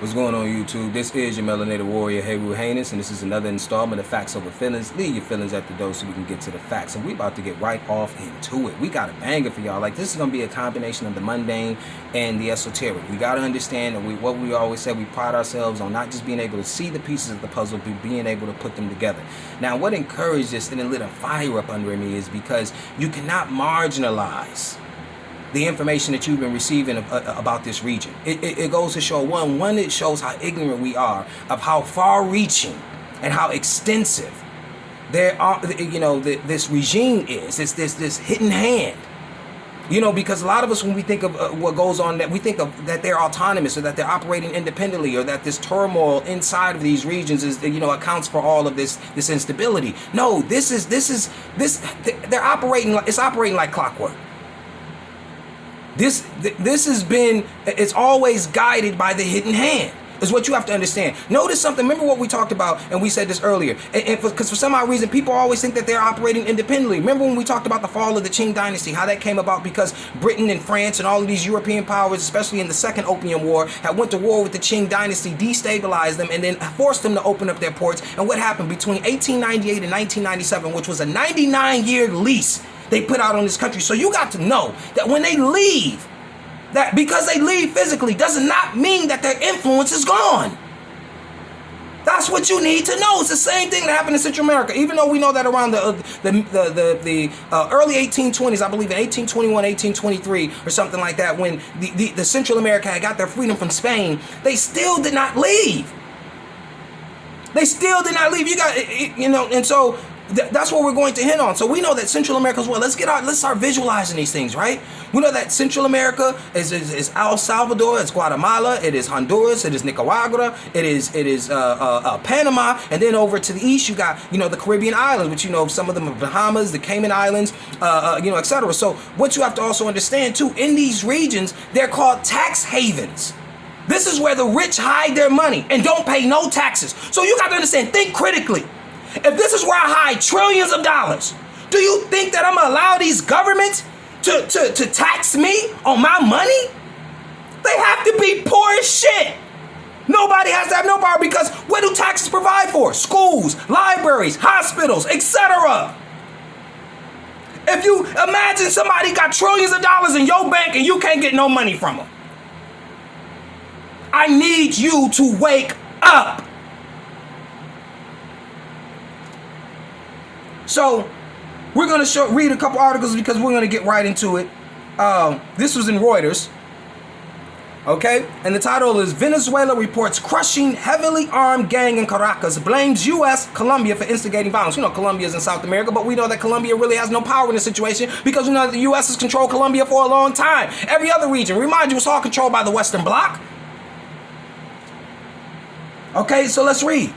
What's going on YouTube? This is your melanated warrior, Heru Heinous, and this is another installment of Facts Over Feelings. Leave your feelings at the door so we can get to the facts. And we about to get right off into it. We got a banger for y'all. Like, this is going to be a combination of the mundane and the esoteric. We got to understand that what we always say, we pride ourselves on not just being able to see the pieces of the puzzle, but being able to put them together. Now, what encouraged this and it lit a fire up under me is because you cannot marginalize the information that you've been receiving about this region. It goes to show, one, it shows how ignorant we are of how far-reaching and how extensive there are, this regime is, this hidden hand. Because a lot of us, when we think of what goes on, that we think of that they're autonomous or that they're operating independently or that this turmoil inside of these regions is, accounts for all of this instability. No, they're operating, it's operating like clockwork. This has been, it's always guided by the hidden hand, is what you have to understand. Notice something. Remember what we talked about, and we said this earlier. Because for some odd reason, people always think that they're operating independently. Remember when we talked about the fall of the Qing dynasty, how that came about because Britain and France and all of these European powers, especially in the Second Opium War, had went to war with the Qing dynasty, destabilized them, and then forced them to open up their ports. And what happened between 1898 and 1997, which was a 99-year lease they put out on this country. So you got to know that when they leave, that because they leave physically does not mean that their influence is gone. That's what you need to know. It's the same thing that happened in Central America. Even though we know that around the early 1820s, I believe in 1821, 1823 or something like that, when the Central America had got their freedom from Spain, they still did not leave. They still did not leave. And so that's what we're going to hit on. So we know that Central America as well. Let's start visualizing these things, right? We know that Central America is El Salvador, it's Guatemala, it is Honduras, it is Nicaragua, it is Panama, and then over to the east you got the Caribbean islands, which some of them are Bahamas, the Cayman Islands, etc. So what you have to also understand too, in these regions they're called tax havens. This is where the rich hide their money and don't pay no taxes. So you got to understand, think critically. If this is where I hide trillions of dollars, do you think that I'm going to allow these governments to tax me on my money? They have to be poor as shit. Nobody has to have no power because what do taxes provide for? Schools, libraries, hospitals, etc. If you imagine somebody got trillions of dollars in your bank and you can't get no money from them. I need you to wake up. So we're going to read a couple articles because we're going to get right into it. This was in Reuters. Okay. And the title is Venezuela reports crushing heavily armed gang in Caracas, blames U.S. Colombia for instigating violence. Colombia is in South America, but we know that Colombia really has no power in this situation because we know that the U.S. has controlled Colombia for a long time. Every other region, remind you, it's all controlled by the Western Bloc. Okay, so let's read.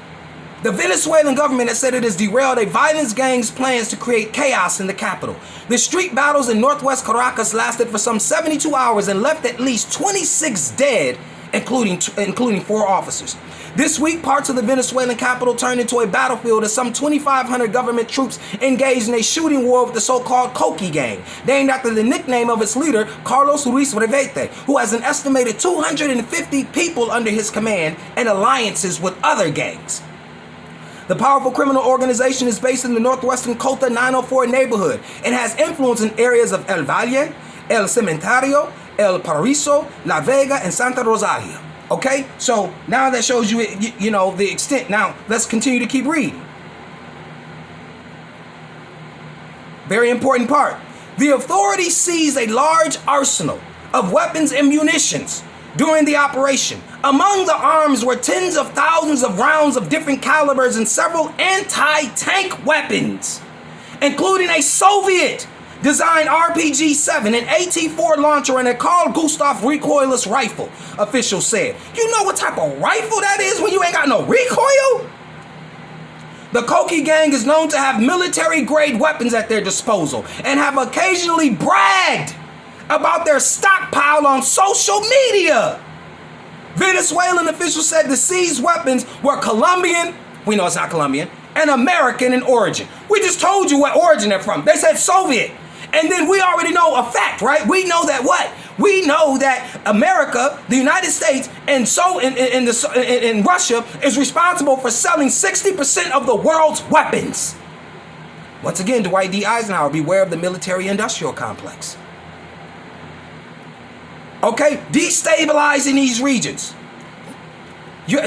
The Venezuelan government has said it has derailed a violent gang's plans to create chaos in the capital. The street battles in northwest Caracas lasted for some 72 hours and left at least 26 dead, including 4 officers. This week, parts of the Venezuelan capital turned into a battlefield as some 2,500 government troops engaged in a shooting war with the so-called Coqui gang, named after the nickname of its leader, Carlos Ruiz Revete, who has an estimated 250 people under his command and alliances with other gangs. The powerful criminal organization is based in the northwestern Cota 904 neighborhood and has influence in areas of El Valle, El Cementerio, El Paraíso, La Vega, and Santa Rosalia. Okay, so now that shows you, the extent. Now let's continue to keep reading. Very important part. The authorities seized a large arsenal of weapons and munitions during the operation. Among the arms were tens of thousands of rounds of different calibers and several anti-tank weapons, including a Soviet-designed RPG-7, an AT-4 launcher, and a Carl Gustav recoilless rifle, officials said. You know what type of rifle that is when you ain't got no recoil? The Coqui gang is known to have military-grade weapons at their disposal and have occasionally bragged about their stockpile on social media. Venezuelan officials said the seized weapons were Colombian, we know it's not Colombian, and American in origin. We just told you what origin they're from. They said Soviet. And then we already know a fact, right? We know that what? We know that America, the United States, and in Russia is responsible for selling 60% of the world's weapons. Once again, Dwight D. Eisenhower, beware of the military-industrial complex. Okay, destabilizing these regions. You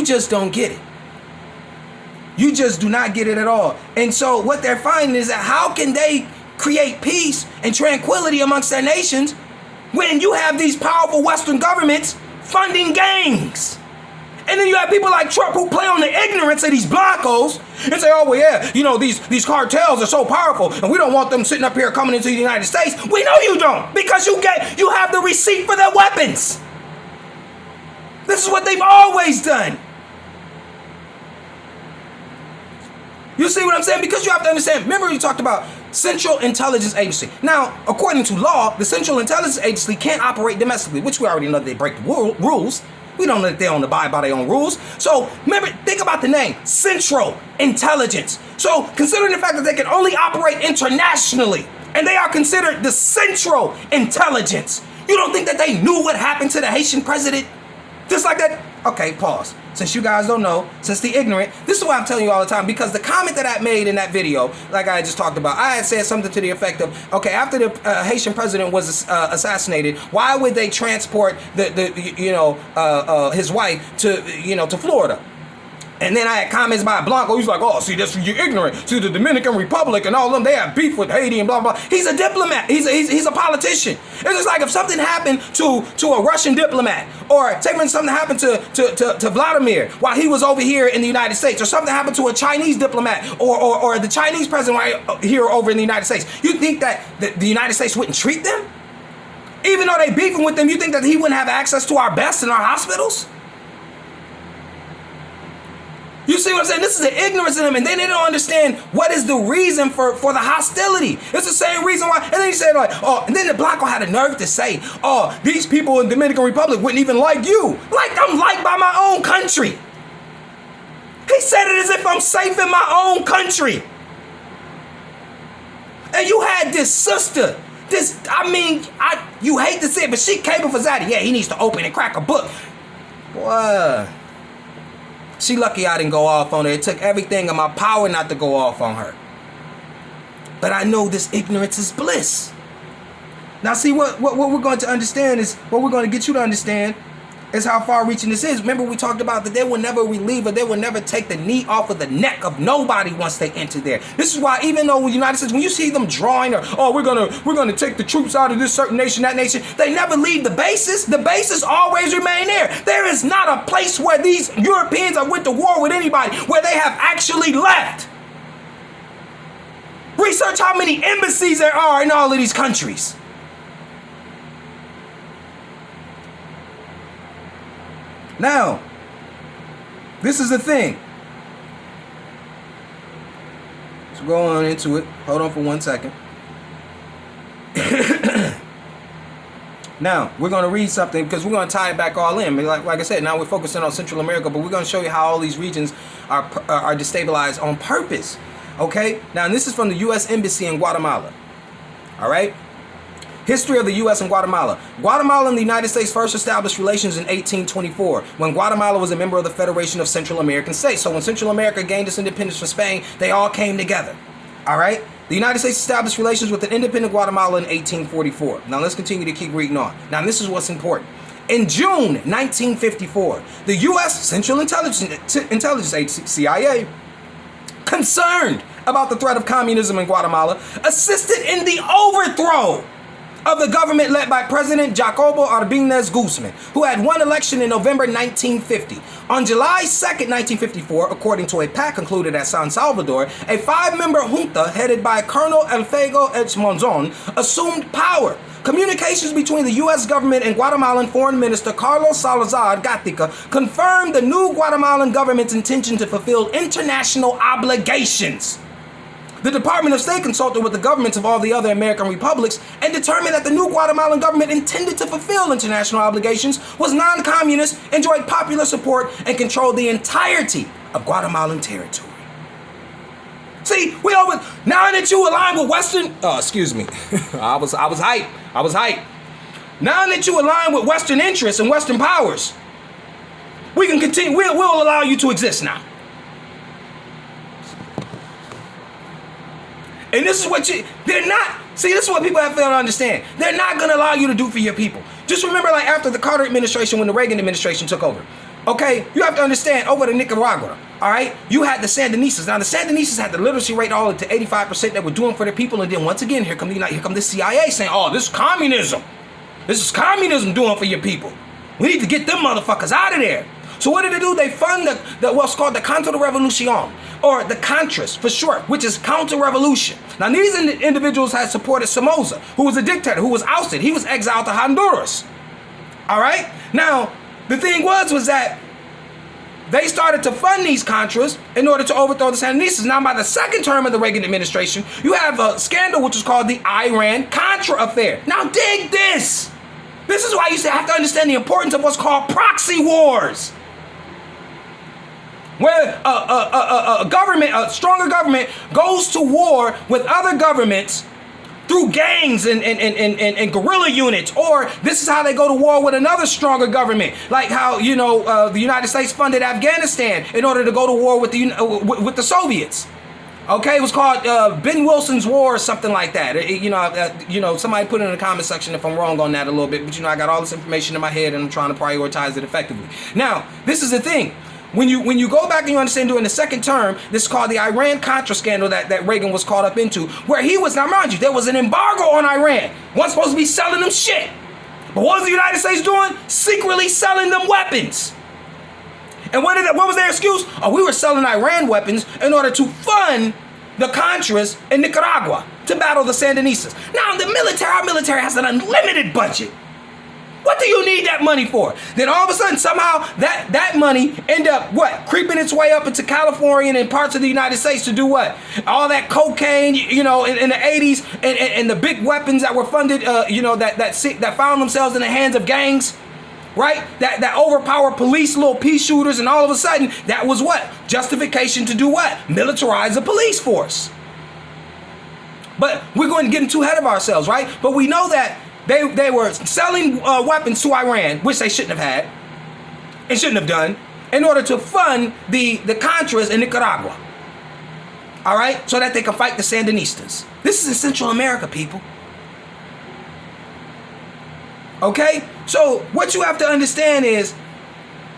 just don't get it. You just do not get it at all. And so what they're finding is that how can they create peace and tranquility amongst their nations when you have these powerful Western governments funding gangs? And then you have people like Trump who play on the ignorance of these blancos and say, oh, well, yeah, you know, these cartels are so powerful and we don't want them sitting up here coming into the United States. We know you don't, because you have the receipt for their weapons. This is what they've always done. You see what I'm saying? Because you have to understand, remember we talked about Central Intelligence Agency. Now, according to law, the Central Intelligence Agency can't operate domestically, which we already know they break the rules. We don't know that they don't abide by their own rules. So remember, think about the name, Central Intelligence. So considering the fact that they can only operate internationally, and they are considered the Central Intelligence, you don't think that they knew what happened to the Haitian president? Just like that? Okay, pause. Since you guys don't know, since the ignorant, this is why I'm telling you all the time, because the comment that I made in that video, like I just talked about, I had said something to the effect of, okay, after the Haitian president was assassinated, why would they transport his wife to Florida? And then I had comments by Blanco. He's like, oh, see, that's you're ignorant. See, the Dominican Republic and all of them, they have beef with Haiti and blah, blah. He's a diplomat. He's a politician. It's just like if something happened to a Russian diplomat, or take when something happened to Vladimir while he was over here in the United States, or something happened to a Chinese diplomat or the Chinese president right here over in the United States. You think that the United States wouldn't treat them? Even though they beefing with them, you think that he wouldn't have access to our best in our hospitals? You see what I'm saying? This is the ignorance in them, and then they don't understand what is the reason for the hostility. It's the same reason why. And then he said, like, oh, and then the Blanco had a nerve to say, oh, these people in the Dominican Republic wouldn't even like you. Like I'm liked by my own country. He said it as if I'm safe in my own country. And you had this sister, you hate to say it, but she came for Zaddy. Yeah, he needs to open and crack a book. Boy. She lucky I didn't go off on her. It took everything in my power not to go off on her. But I know this ignorance is bliss. Now see, what we're going to understand is, what we're going to get you to understand is how far-reaching this is. Remember we talked about that they will never relieve or they will never take the knee off of the neck of nobody once they enter there. This is why even though the United States, when you see them drawing or, oh, we're gonna take the troops out of this certain nation, that nation, they never leave the bases. The bases always remain there. There is not a place where these Europeans have went to war with anybody where they have actually left. Research how many embassies there are in all of these countries. Now, this is the thing. So go on into it. Hold on for 1 second. Now, we're going to read something because we're going to tie it back all in. Like I said, now we're focusing on Central America, but we're going to show you how all these regions are destabilized on purpose. Okay? Now, this is from the U.S. Embassy in Guatemala. All right? History of the U.S. and Guatemala. Guatemala and the United States first established relations in 1824, when Guatemala was a member of the Federation of Central American States. So when Central America gained its independence from Spain, they all came together. All right? The United States established relations with an independent Guatemala in 1844. Now let's continue to keep reading on. Now this is what's important. In June 1954, the U.S. Central Intelligence Agency, CIA, concerned about the threat of communism in Guatemala, assisted in the overthrow of the government led by President Jacobo Arbenz Guzman, who had won election in November 1950. On July 2nd, 1954, according to a pact concluded at San Salvador, a 5-member junta headed by Colonel Elfego H. Monzon assumed power. Communications between the U.S. government and Guatemalan Foreign Minister Carlos Salazar Gatica confirmed the new Guatemalan government's intention to fulfill international obligations. The Department of State consulted with the governments of all the other American republics and determined that the new Guatemalan government intended to fulfill international obligations, was non-communist, enjoyed popular support, and controlled the entirety of Guatemalan territory. See, we always, now that you align with Western, excuse me, I was hype. Now that you align with Western interests and Western powers, we can continue, we'll allow you to exist now. And this is what they're not, see, this is what people have failed to understand. They're not going to allow you to do for your people. Just remember, like, after the Carter administration, when the Reagan administration took over, okay, you have to understand, over to Nicaragua, all right, you had the Sandinistas. Now, the Sandinistas had the literacy rate all to 85% that were doing for their people. And then once again, here come the CIA saying, oh, this is communism. This is communism doing for your people. We need to get them motherfuckers out of there. So what did they do? They fund the what's called the Contra Revolution, or the Contras for short, which is counter-revolution. Now, these individuals had supported Somoza, who was a dictator, who was ousted. He was exiled to Honduras. All right? Now, the thing was that they started to fund these Contras in order to overthrow the Sandinistas. Now, by the second term of the Reagan administration, you have a scandal which is called the Iran-Contra affair. Now, dig this. This is why you have to understand the importance of what's called proxy wars, where a stronger government goes to war with other governments through gangs and guerrilla units, or this is how they go to war with another stronger government, like how, you know, the United States funded Afghanistan in order to go to war with the Soviets. Okay, it was called Ben Wilson's War or something like that. You know, somebody put it in the comment section if I'm wrong on that a little bit, but you know, I got all this information in my head and I'm trying to prioritize it effectively. Now, this is the thing. When you go back and you understand, during the second term, this is called the Iran-Contra scandal that Reagan was caught up into, where he was, now mind you, there was an embargo on Iran. Wasn't supposed to be selling them shit. But what was the United States doing? Secretly selling them weapons. And what was their excuse? Oh, we were selling Iran weapons in order to fund the Contras in Nicaragua to battle the Sandinistas. Now, our military has an unlimited budget. What do you need that money for? Then all of a sudden, somehow, that money end up, what? Creeping its way up into California and parts of the United States to do what? All that cocaine, you know, in the 80s, and the big weapons that were funded, you know, that found themselves in the hands of gangs, right? That overpowered police, little pea shooters, and all of a sudden, that was what? Justification to do what? Militarize the police force. But we're going to get too ahead of ourselves, right? But we know that they were selling weapons to Iran, which they shouldn't have had and shouldn't have done, in order to fund the Contras in Nicaragua. All right? So that they can fight the Sandinistas. This is in Central America, people. Okay? So what you have to understand is,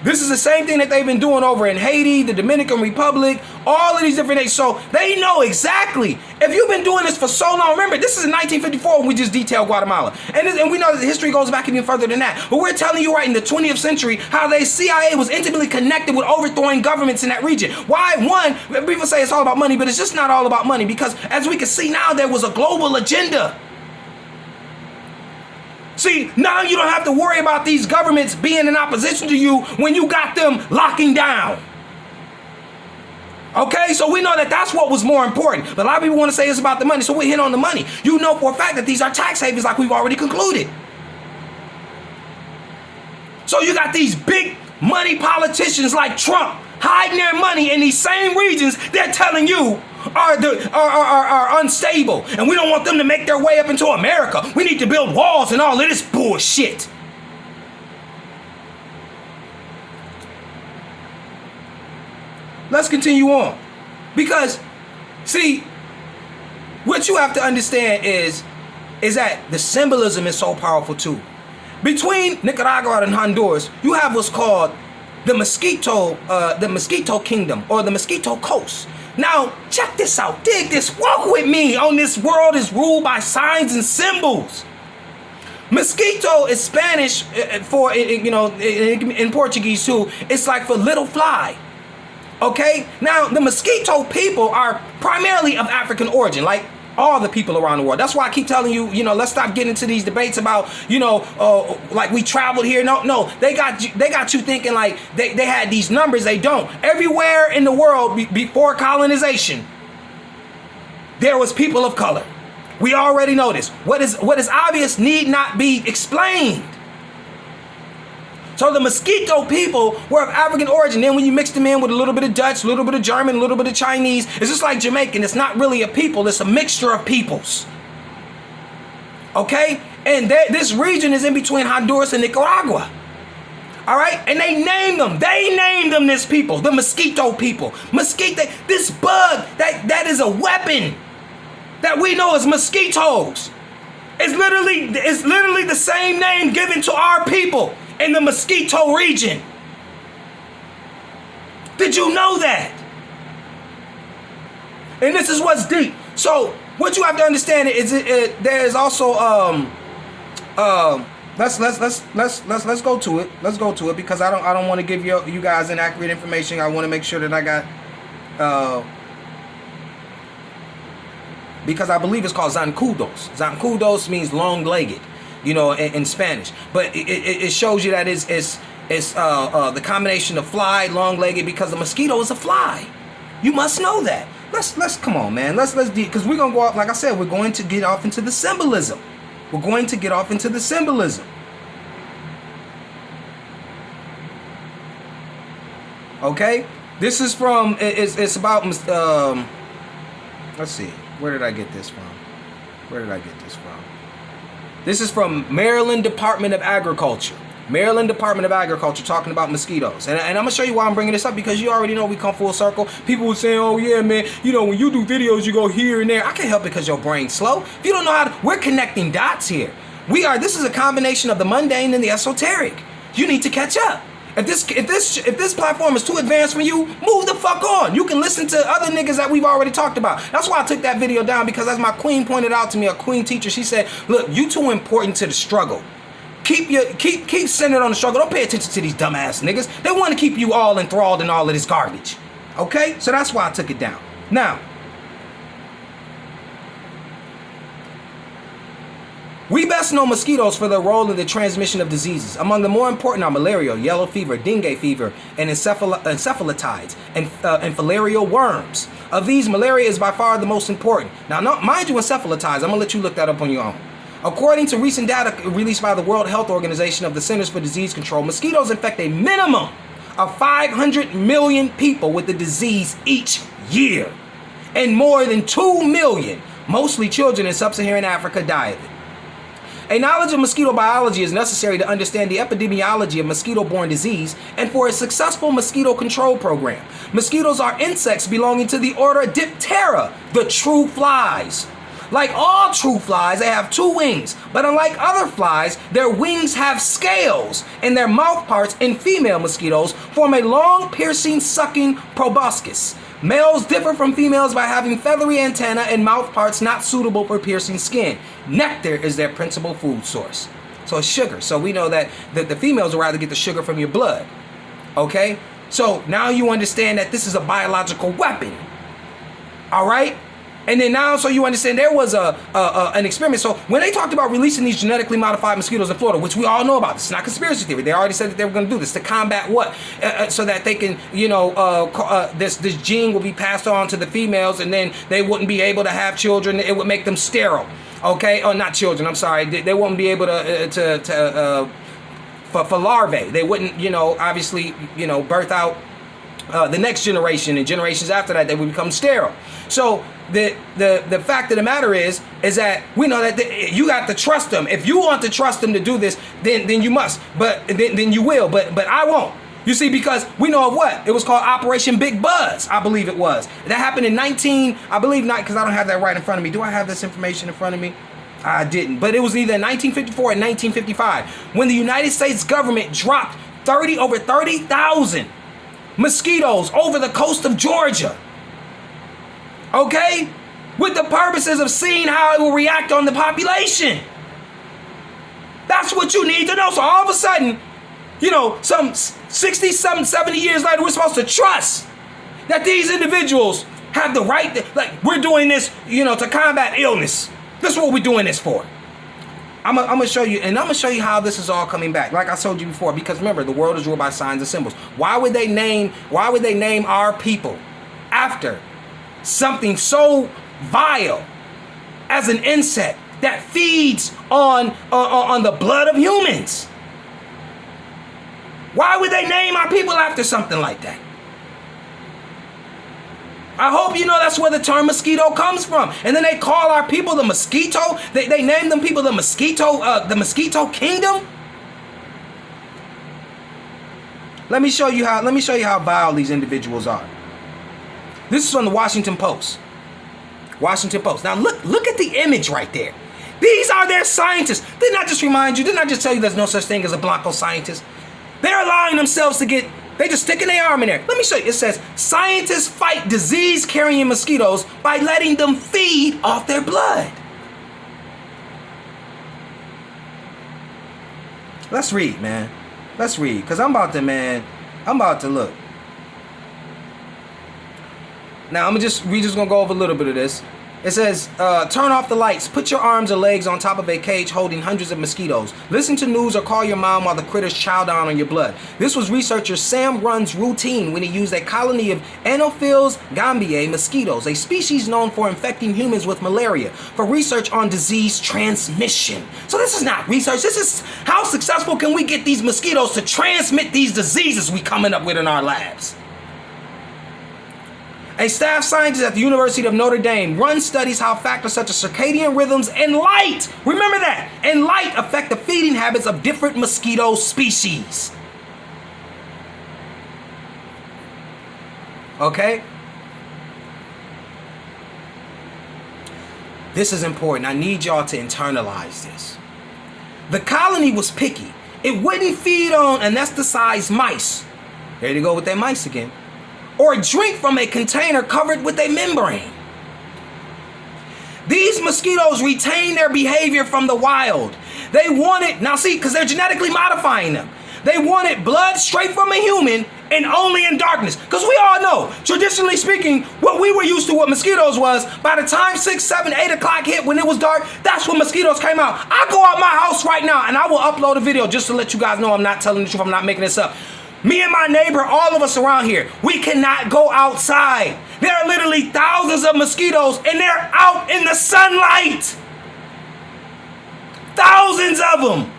this is the same thing that they've been doing over in Haiti, the Dominican Republic, all of these different nations. So they know exactly. If you've been doing this for so long, remember, this is in 1954 when we just detailed Guatemala. And we know that the history goes back even further than that. But we're telling you right in the 20th century how the CIA was intimately connected with overthrowing governments in that region. Why? One, people say it's all about money, but it's just not all about money, because as we can see now, there was a global agenda. See, now you don't have to worry about these governments being in opposition to you when you got them locking down. Okay, so we know that that's what was more important. But a lot of people want to say it's about the money, so we hit on the money. You know for a fact that these are tax havens, like we've already concluded. So you got these big money politicians like Trump hiding their money in these same regions they're telling you are unstable, and we don't want them to make their way up into America. We need to build walls and all of this bullshit. Let's continue on, because see, what you have to understand is that the symbolism is so powerful too. Between Nicaragua and Honduras, you have what's called the Mosquito Kingdom, or the Mosquito Coast. Now, check this out. Dig this. Walk with me on this world is ruled by signs and symbols. Mosquito is Spanish for, you know, in Portuguese too. It's like for little fly. Okay? Now, the Mosquito people are primarily of African origin, like all the people around the world. That's why I keep telling you, you know, let's stop getting into these debates about, you know, like we traveled here. No, they got you thinking like they had these numbers. They don't. Everywhere in the world before colonization, there was people of color. We already know this. What is obvious need not be explained. So the mosquito people were of African origin. Then when you mix them in with a little bit of Dutch, a little bit of German, a little bit of Chinese, it's just like Jamaican. It's not really a people. It's a mixture of peoples. Okay? And this region is in between Honduras and Nicaragua. All right? And they named them. They named them this people. The mosquito people. Mosquito. This bug, that is a weapon that we know as mosquitoes. It's literally the same name given to our people in the mosquito region. Did you know that? And this is what's deep. So what you have to understand is there is also let's go to it. Let's go to it because I don't want to give you guys inaccurate information. I want to make sure that I got because I believe it's called zancudos. Zancudos means long-legged, in Spanish. But it shows you that it's the combination of fly, long-legged, because the mosquito is a fly. You must know that. Let's come on, man. Let's because we're gonna go off. Like I said, we're going to get off into the symbolism. We're going to get off into the symbolism. Okay, this is from. It's about. Let's see. Where did I get this from? This is from Maryland Department of Agriculture. Maryland Department of Agriculture talking about mosquitoes. And I'm going to show you why I'm bringing this up because you already know we come full circle. People were saying, oh yeah, man, when you do videos, you go here and there. I can't help it because your brain's slow. If you don't know how to, we're connecting dots here. This is a combination of the mundane and the esoteric. You need to catch up. If this platform is too advanced for you, move the fuck on. You can listen to other niggas that we've already talked about. That's why I took that video down because as my queen pointed out to me, a queen teacher, she said, look, you too important to the struggle. Keep centered on the struggle. Don't pay attention to these dumbass niggas. They want to keep you all enthralled in all of this garbage. Okay? So that's why I took it down. Now, we best know mosquitoes for their role in the transmission of diseases. Among the more important are malaria, yellow fever, dengue fever, and encephalitides, and filarial worms. Of these, malaria is by far the most important. Now, mind you, encephalitides, I'm going to let you look that up on your own. According to recent data released by the World Health Organization of the Centers for Disease Control, mosquitoes infect a minimum of 500 million people with the disease each year. And more than 2 million, mostly children in sub-Saharan Africa, die of it. A knowledge of mosquito biology is necessary to understand the epidemiology of mosquito-borne disease and for a successful mosquito control program. Mosquitoes are insects belonging to the order Diptera, the true flies. Like all true flies, they have 2 wings, but unlike other flies, their wings have scales, and their mouth parts in female mosquitoes form a long, piercing, sucking proboscis. Males differ from females by having feathery antennae and mouth parts not suitable for piercing skin. Nectar is their principal food source. So it's sugar. So we know that the females would rather get the sugar from your blood. Okay? So now you understand that this is a biological weapon. All right? And then now, so you understand, there was an experiment. So when they talked about releasing these genetically modified mosquitoes in Florida, which we all know about, it's not conspiracy theory. They already said that they were going to do this to combat what? So that they can, this gene will be passed on to the females, and then they wouldn't be able to have children. It would make them sterile. Okay, or not children. I'm sorry. They wouldn't be able for larvae. They wouldn't, obviously, birth out the next generation and generations after that. They would become sterile. So the fact of the matter is that we know that you got to trust them. If you want to trust them to do this, then you must. But then you will. But I won't. You see, because we know of what? It was called Operation Big Buzz, I believe it was. That happened in I believe not, because I don't have that right in front of me. Do I have this information in front of me? I didn't. But it was either 1954 or 1955 when the United States government dropped over 30,000 mosquitoes over the coast of Georgia. Okay? With the purposes of seeing how it will react on the population. That's what you need to know. So all of a sudden, some 60, 70 years later, we're supposed to trust that these individuals have the right, we're doing this, to combat illness. That's what we're doing this for. I'm gonna show you, and I'm gonna show you how this is all coming back. Like I told you before, because remember, the world is ruled by signs and symbols. Why would they name our people after something so vile as an insect that feeds on the blood of humans? Why would they name our people after something like that? I hope you know that's where the term mosquito comes from. And then they call our people the mosquito. They name them people the mosquito kingdom. Let me show you how vile these individuals are. This is from the Washington Post. Washington Post. Now look at the image right there. These are their scientists. Didn't I just remind you? Didn't I just tell you there's no such thing as a Blanco scientist? They're allowing themselves to get, they just sticking their arm in there. Let me show you. It says, scientists fight disease-carrying mosquitoes by letting them feed off their blood. Let's read, man. Let's read, because I'm about to look. Now, we're just gonna go over a little bit of this. It says, turn off the lights, put your arms or legs on top of a cage holding hundreds of mosquitoes. Listen to news or call your mom while the critters chow down on your blood. This was researcher Sam Runn's routine when he used a colony of Anopheles gambiae mosquitoes, a species known for infecting humans with malaria, for research on disease transmission. So this is not research, this is how successful can we get these mosquitoes to transmit these diseases we coming up with in our labs. A staff scientist at the University of Notre Dame runs studies how factors such as circadian rhythms and light, remember that, and light affect the feeding habits of different mosquito species. Okay? This is important. I need y'all to internalize this. The colony was picky. It wouldn't feed on anesthetized mice. There you go with that mice again. Or drink from a container covered with a membrane. These mosquitoes retain their behavior from the wild. They wanted, now see, because they're genetically modifying them. They wanted blood straight from a human and only in darkness. Because we all know, traditionally speaking, what we were used to what mosquitoes was, by the time 6, 7, 8 o'clock hit when it was dark, that's when mosquitoes came out. I go out my house right now and I will upload a video just to let you guys know I'm not telling the truth, I'm not making this up. Me and my neighbor, all of us around here, we cannot go outside. There are literally thousands of mosquitoes and they're out in the sunlight. Thousands of them.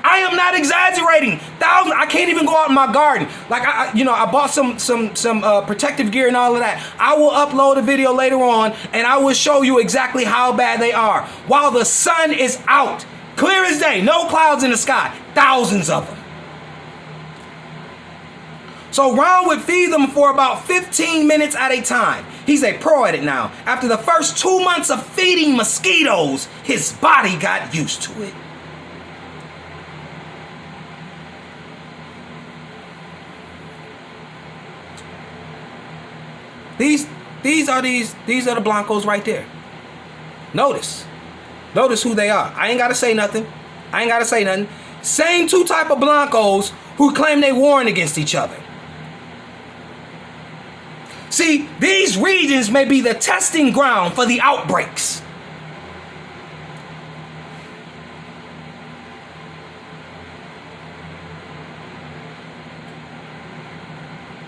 I am not exaggerating. Thousands. I can't even go out in my garden. Like I bought some protective gear and all of that. I will upload a video later on and I will show you exactly how bad they are. While the sun is out, clear as day, no clouds in the sky, thousands of them. So Ron would feed them for about 15 minutes at a time. He's a pro at it now. After the first 2 months of feeding mosquitoes, his body got used to it. These are the Blancos right there. Notice who they are. I ain't gotta say nothing. Same two type of Blancos who claim they warring against each other. See, these regions may be the testing ground for the outbreaks.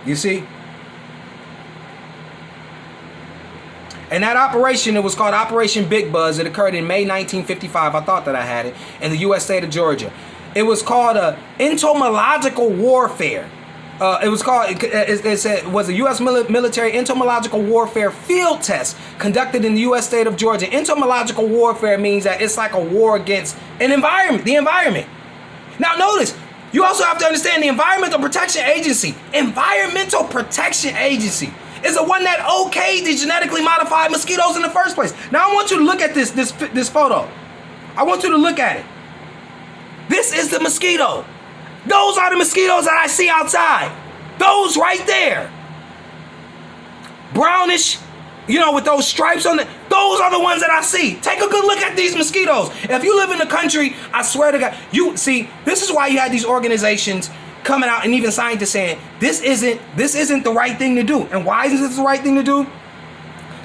You see? And that operation, it was called Operation Big Buzz. It occurred in May 1955. I thought that I had it. In the U.S. state of Georgia. It was called entomological warfare. It was a U.S. military entomological warfare field test conducted in the U.S. state of Georgia. Entomological warfare means that it's like a war against the environment. Now notice, you also have to understand the Environmental Protection Agency. Environmental Protection Agency is the one that okayed the genetically modified mosquitoes in the first place. Now I want you to look at this photo. I want you to look at it. This is the mosquito. Those are the mosquitoes that I see outside. Those right there. Brownish, with those stripes on it. Those are the ones that I see. Take a good look at these mosquitoes. If you live in the country, I swear to God, you see, this is why you had these organizations coming out and even scientists saying, this isn't the right thing to do. And why isn't this the right thing to do?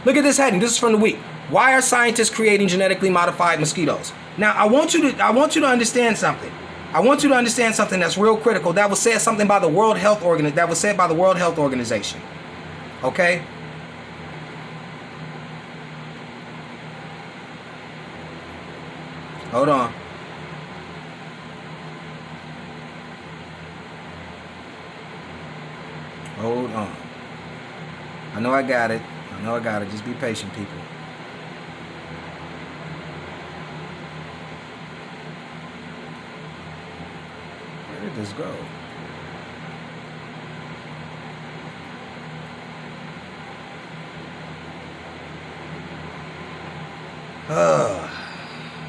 Look at this heading. This is from the week. Why are scientists creating genetically modified mosquitoes? Now, I want you to understand something. I want you to understand something that's real critical. That was said something by the World Health Organization. Okay? Hold on. Hold on. I know I got it. I know I got it. Just be patient, people. Where did this go?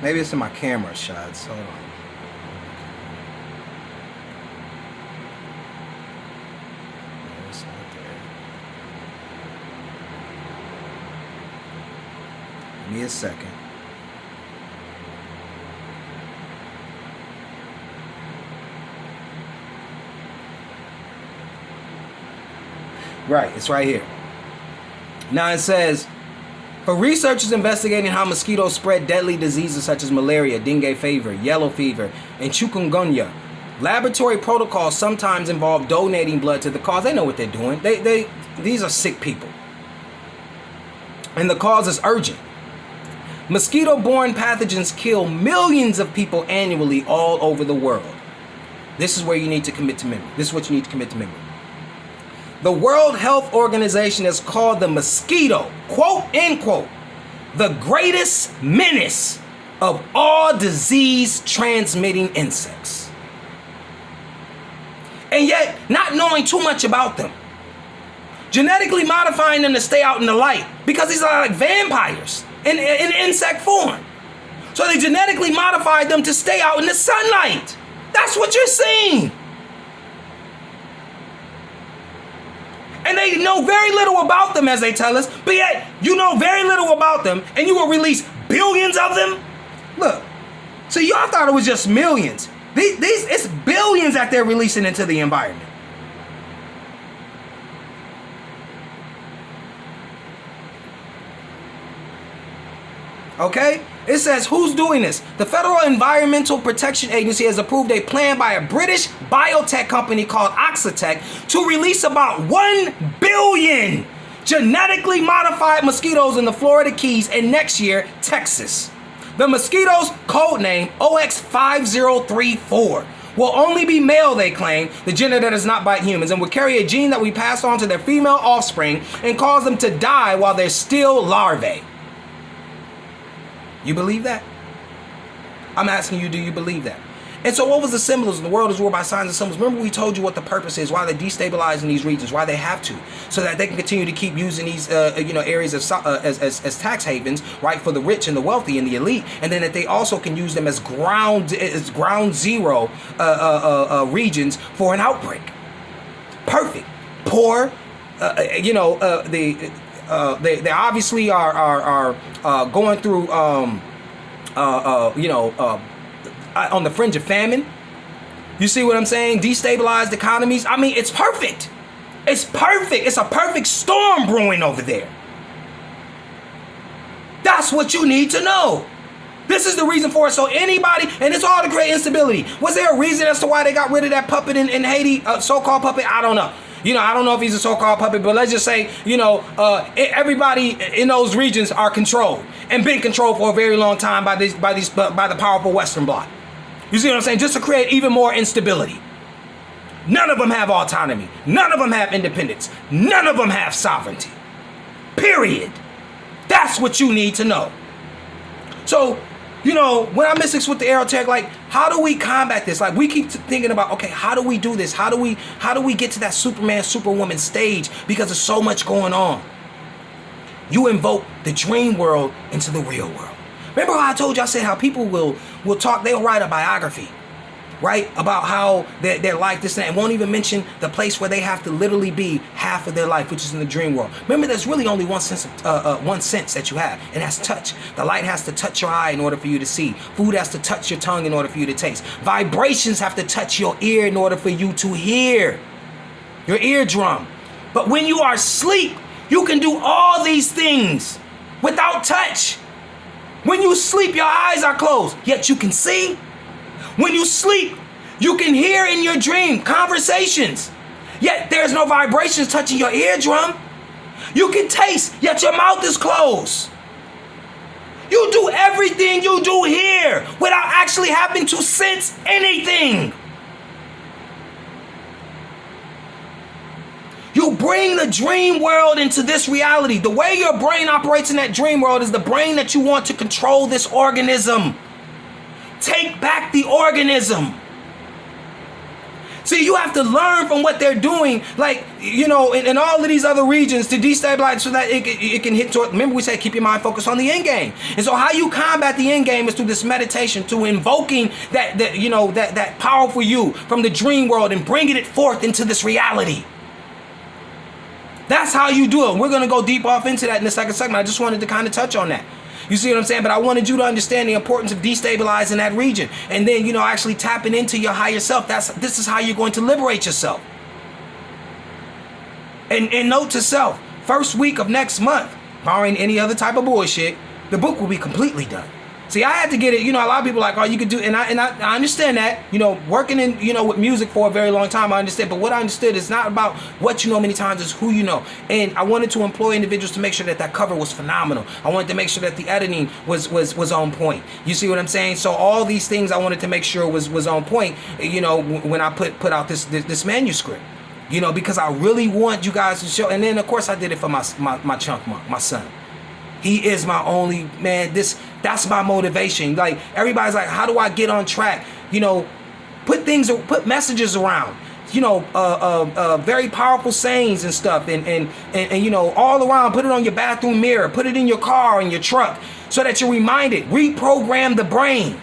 Maybe it's in my camera shots. Hold on. No, it's not there. Give me a second. Right, it's right here. Now it says, for researchers investigating how mosquitoes spread deadly diseases such as malaria, dengue fever, yellow fever, and chikungunya, laboratory protocols sometimes involve donating blood to the cause. They know what they're doing. These are sick people. And the cause is urgent. Mosquito-borne pathogens kill millions of people annually all over the world. This is where you need to commit to memory. This is what you need to commit to memory. The World Health Organization has called the mosquito, quote, end quote, the greatest menace of all disease-transmitting insects. And yet, not knowing too much about them, genetically modifying them to stay out in the light, because these are like vampires in insect form. So they genetically modified them to stay out in the sunlight. That's what you're seeing. And they know very little about them, as they tell us, but yet you know very little about them, and you will release billions of them? Look, so y'all thought it was just millions. These it's billions that they're releasing into the environment. Okay? It says, who's doing this? The Federal Environmental Protection Agency has approved a plan by a British biotech company called Oxitec to release about 1 billion genetically modified mosquitoes in the Florida Keys and next year, Texas. The mosquitoes, codename OX5034, will only be male, they claim, the gender that does not bite humans, and will carry a gene that we pass on to their female offspring and cause them to die while they're still larvae. You believe that? I'm asking you, do you believe that? And so what was the symbolism? The world is ruled by signs and symbols. Remember we told you what the purpose is, why they're destabilizing these regions, why they have to, so that they can continue to keep using these areas as tax havens, right, for the rich and the wealthy and the elite, and then that they also can use them as ground zero regions for an outbreak. Perfect. Poor, they obviously are going through on the fringe of famine. You see what I'm saying? Destabilized economies. I mean, it's perfect. It's perfect. It's a perfect storm brewing over there. That's what you need to know. This is the reason for it. So anybody, and it's all to create instability. Was there a reason as to why they got rid of that puppet in Haiti, so-called puppet? I don't know. I don't know if he's a so-called puppet, but let's just say, everybody in those regions are controlled and been controlled for a very long time by the powerful Western bloc. You see what I'm saying? Just to create even more instability. None of them have autonomy. None of them have independence. None of them have sovereignty. Period. That's what you need to know. So, when I mix with the aerotech, like, how do we combat this? Like, we keep thinking about, okay, how do we do this? How do we get to that Superman, Superwoman stage? Because there's so much going on. You invoke the dream world into the real world. Remember how I told you, I said how people will talk, they'll write a biography, right? About how their life, this and that, and won't even mention the place where they have to literally be half of their life, which is in the dream world. Remember, there's really only one sense that you have, and that's touch. The light has to touch your eye in order for you to see. Food has to touch your tongue in order for you to taste. Vibrations have to touch your ear in order for you to hear. Your eardrum. But when you are asleep, you can do all these things without touch. When you sleep, your eyes are closed, yet you can see. When you sleep, you can hear in your dream conversations, yet there's no vibrations touching your eardrum. You can taste, yet your mouth is closed. You do everything you do here without actually having to sense anything. You bring the dream world into this reality. The way your brain operates in that dream world is the brain that you want to control this organism. Take back the organism. See, you have to learn from what they're doing, like, you know, in all of these other regions to destabilize so that it can hit toward. Remember, we said keep your mind focused on the end game. And so how you combat the end game is through this meditation, to invoking that powerful you from the dream world and bringing it forth into this reality. That's how you do it. We're going to go deep off into that in the second segment. I just wanted to kind of touch on that. You see what I'm saying? But I wanted you to understand the importance of destabilizing that region. And then, you know, actually tapping into your higher self. This is how you're going to liberate yourself. And note to self, first week of next month, barring any other type of bullshit, the book will be completely done. See, I had to get it, you know, a lot of people are like, oh, you could do, and I understand that, you know, working in, you know, with music for a very long time, I understand, but what I understood is not about what you know many times, it's who you know. And I wanted to employ individuals to make sure that that cover was phenomenal. I wanted to make sure that the editing was on point. You see what I'm saying? So all these things I wanted to make sure was on point, you know, when I put out this manuscript. You know, because I really want you guys to show, and then of course I did it for my chunk, my son. He is my only man. That's my motivation. Like, everybody's like, how do I get on track? You know, put messages around. You know, very powerful sayings and stuff, and you know, all around. Put it on your bathroom mirror. Put it in your car, in your truck, so that you're reminded. Reprogram the brain.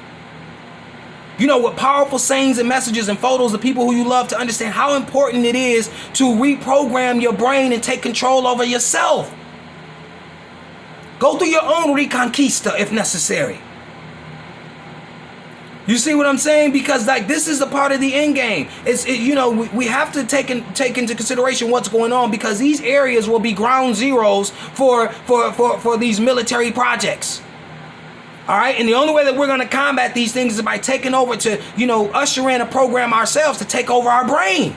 You know, with powerful sayings and messages and photos of people who you love, to understand how important it is to reprogram your brain and take control over yourself. Go through your own reconquista if necessary. You see what I'm saying? Because, like, this is a part of the end game. You know, we have to take into consideration what's going on, because these areas will be ground zeros for these military projects. All right, and the only way that we're going to combat these things is by taking over, to, you know, usher in a program ourselves to take over our brain.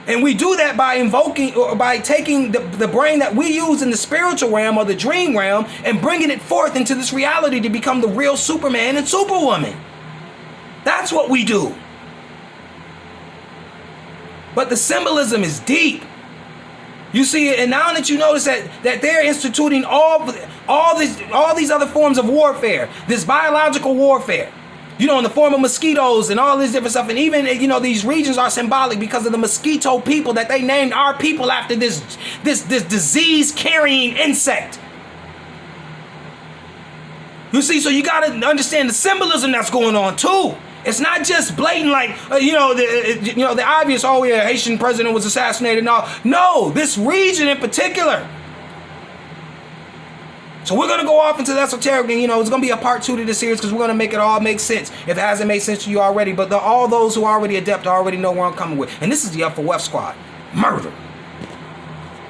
And we do that by invoking, or by taking the brain that we use in the spiritual realm or the dream realm and bringing it forth into this reality to become the real Superman and Superwoman. That's what we do. But the symbolism is deep. You see, and now that you notice that they're instituting all these other forms of warfare, this biological warfare, you know, in the form of mosquitoes and all this different stuff, and even, you know, these regions are symbolic because of the mosquito people, that they named our people after this disease-carrying insect. You see, so you got to understand the symbolism that's going on too. It's not just blatant, like, the obvious, oh yeah, Haitian president was assassinated and all. No, this region in particular. So we're going to go off into the esoteric, and, you know, it's going to be a part 2 to this series, because we're going to make it all make sense if it hasn't made sense to you already. But all those who are already adept already know where I'm coming with. And this is the Up for Wef Squad. Murder.